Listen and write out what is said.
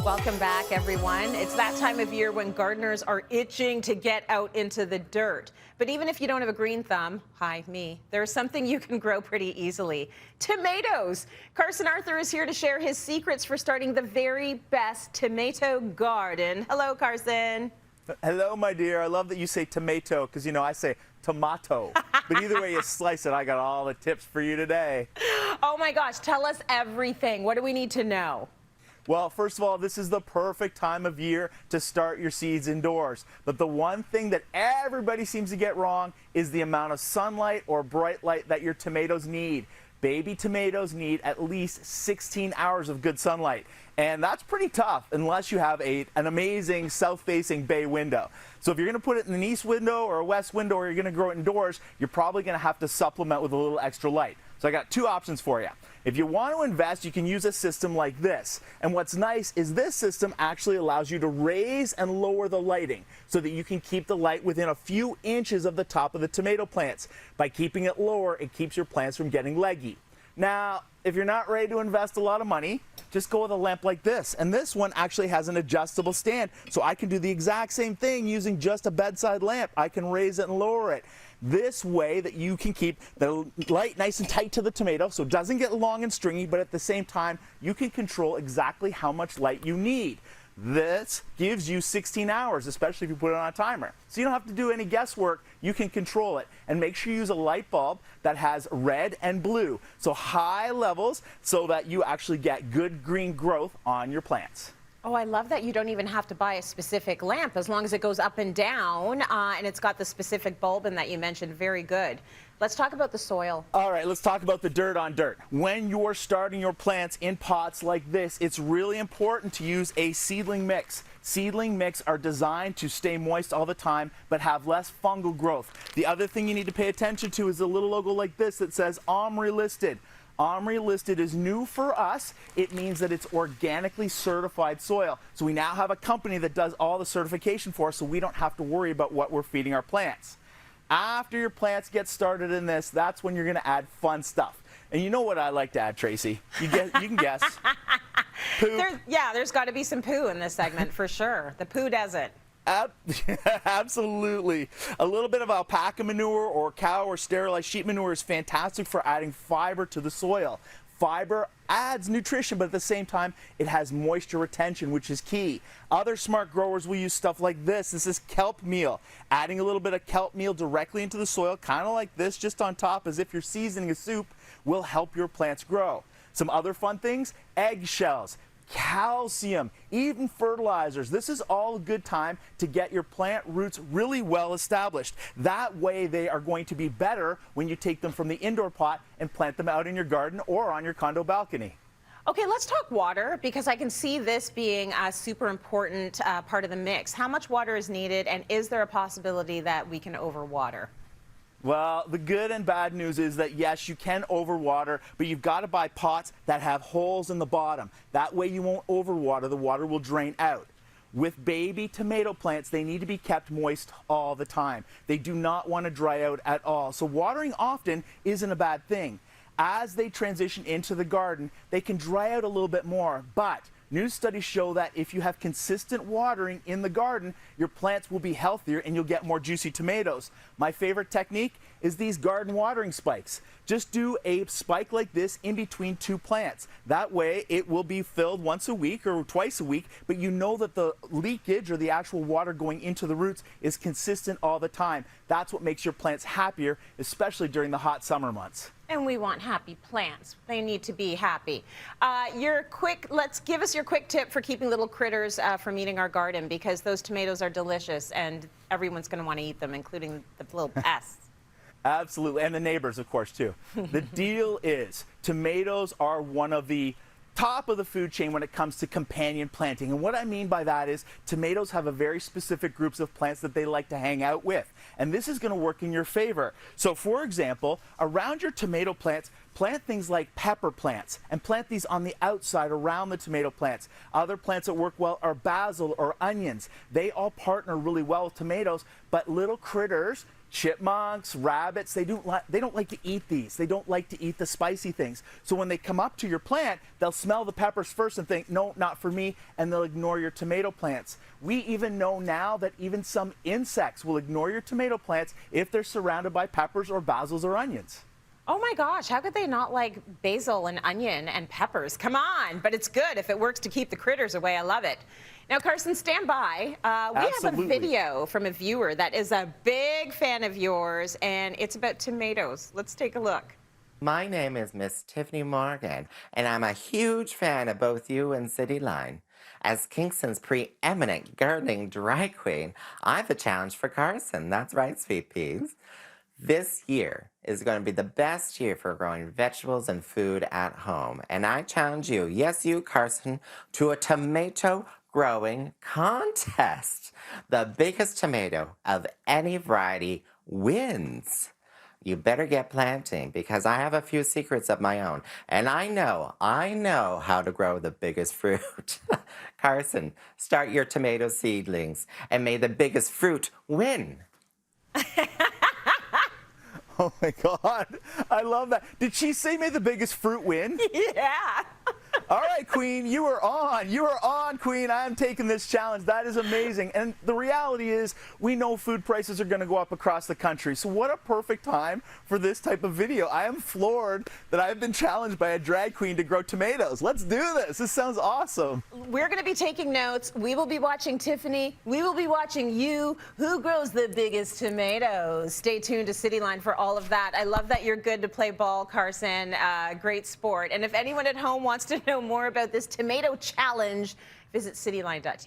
Welcome back, everyone. It's that time of year when gardeners are itching to get out into the dirt. But even if you don't have a green thumb, hi, me, there's something you can grow pretty easily. Tomatoes. Carson Arthur is here to share his secrets for starting the very best tomato garden. Hello, Carson. Hello, my dear. I love that you say tomato because, you know, I say tomato. But either way you slice it, I got all the tips for you today. Oh, my gosh. Tell us everything. What do we need to know? Well, first of all, this is the perfect time of year to start your seeds indoors. But the one thing that everybody seems to get wrong is the amount of sunlight or bright light that your tomatoes need. Baby tomatoes need at least 16 hours of good sunlight. And that's pretty tough unless you have an amazing south-facing bay window. So if you're going to put it in an east window or a west window or you're going to grow it indoors, you're probably going to have to supplement with a little extra light. So I got two options for you. If you want to invest, you can use a system like this. And what's nice is this system actually allows you to raise and lower the lighting so that you can keep the light within a few inches of the top of the tomato plants. By keeping it lower, it keeps your plants from getting leggy. Now, if you're not ready to invest a lot of money, just go with a lamp like this. And this one actually has an adjustable stand, so I can do the exact same thing using just a bedside lamp. I can raise it and lower it. This way that you can keep the light nice and tight to the tomato so it doesn't get long and stringy, but at the same time, you can control exactly how much light you need. This gives you 16 hours, especially if you put it on a timer. So you don't have to do any guesswork, you can control it. And make sure you use a light bulb that has red and blue. So high levels so that you actually get good green growth on your plants. Oh, I love that you don't even have to buy a specific lamp as long as it goes up and down and it's got the specific bulb in that you mentioned. Very good. Let's talk about the soil. All right, let's talk about the dirt on dirt. When you're starting your plants in pots like this, it's really important to use a seedling mix. Seedling mix are designed to stay moist all the time but have less fungal growth. The other thing you need to pay attention to is a little logo like this that says OMRI listed. OMRI listed is new for us. It means that it's organically certified soil. So we now have a company that does all the certification for us so we don't have to worry about what we're feeding our plants. After your plants get started in this, that's when you're going to add fun stuff. And you know what I like to add, Tracy? You can guess. Poop. There's got to be some poo in this segment for sure. The poo does it. Absolutely. A little bit of alpaca manure or cow or sterilized sheep manure is fantastic for adding fiber to the soil. Fiber adds nutrition, but at the same time, it has moisture retention, which is key. Other smart growers will use stuff like this. This is kelp meal. Adding a little bit of kelp meal directly into the soil, kind of like this, just on top as if you're seasoning a soup, will help your plants grow. Some other fun things, eggshells, calcium, even fertilizers. This is all a good time to get your plant roots really well established. That way they are going to be better when you take them from the indoor pot and plant them out in your garden or on your condo balcony. Okay, let's talk water because I can see this being a super important part of the mix. How much water is needed, and is there a possibility that we can overwater? Well, the good and bad news is that yes, you can overwater, but you've got to buy pots that have holes in the bottom. That way you won't overwater, the water will drain out. With baby tomato plants, they need to be kept moist all the time. They do not want to dry out at all. So watering often isn't a bad thing. As they transition into the garden, they can dry out a little bit more, but new studies show that if you have consistent watering in the garden, your plants will be healthier and you'll get more juicy tomatoes. My favorite technique is these garden watering spikes. Just do a spike like this in between two plants. That way it will be filled once a week or twice a week, but you know that the leakage or the actual water going into the roots is consistent all the time. That's what makes your plants happier, especially during the hot summer months. And we want happy plants. They need to be happy. Let's give us your quick tip for keeping little critters from eating our garden, because those tomatoes are delicious and everyone's going to want to eat them, including the little pests. Absolutely, and the neighbors, of course, too. The deal is tomatoes are one of the top of the food chain when it comes to companion planting. And what I mean by that is tomatoes have a very specific groups of plants that they like to hang out with. And this is going to work in your favor. So for example, around your tomato plants, plant things like pepper plants and plant these on the outside around the tomato plants. Other plants that work well are basil or onions. They all partner really well with tomatoes, but little critters chipmunks, rabbits, they don't like to eat these. They don't like to eat the spicy things. So when they come up to your plant, they'll smell the peppers first and think, no, not for me, and they'll ignore your tomato plants. We even know now that even some insects will ignore your tomato plants if they're surrounded by peppers or basils or onions. Oh my gosh, how could they not like basil and onion and peppers? Come on, but it's good if it works to keep the critters away. I love it. Now, Carson, stand by. We have a video from a viewer that is a big fan of yours, and it's about tomatoes. Let's take a look. My name is Miss Tiffany Morgan, and I'm a huge fan of both you and Cityline. As Kingston's preeminent gardening drag queen, I have a challenge for Carson. That's right, sweet peas. This year is going to be the best year for growing vegetables and food at home. And I challenge you, yes you, Carson, to a tomato growing contest. The biggest tomato of any variety wins. You better get planting because I have a few secrets of my own. And I know how to grow the biggest fruit. Carson, start your tomato seedlings and may the biggest fruit win. Oh my God, I love that. Did she say may the biggest fruit win? Yeah. All right, Queen, you are on. You are on, Queen. I am taking this challenge. That is amazing. And the reality is we know food prices are going to go up across the country. So what a perfect time for this type of video. I am floored that I've been challenged by a drag queen to grow tomatoes. Let's do this. This sounds awesome. We're going to be taking notes. We will be watching Tiffany. We will be watching you. Who grows the biggest tomatoes? Stay tuned to Cityline for all of that. I love that you're good to play ball, Carson. Great sport. And if anyone at home wants to know more about this tomato challenge, visit cityline.tv.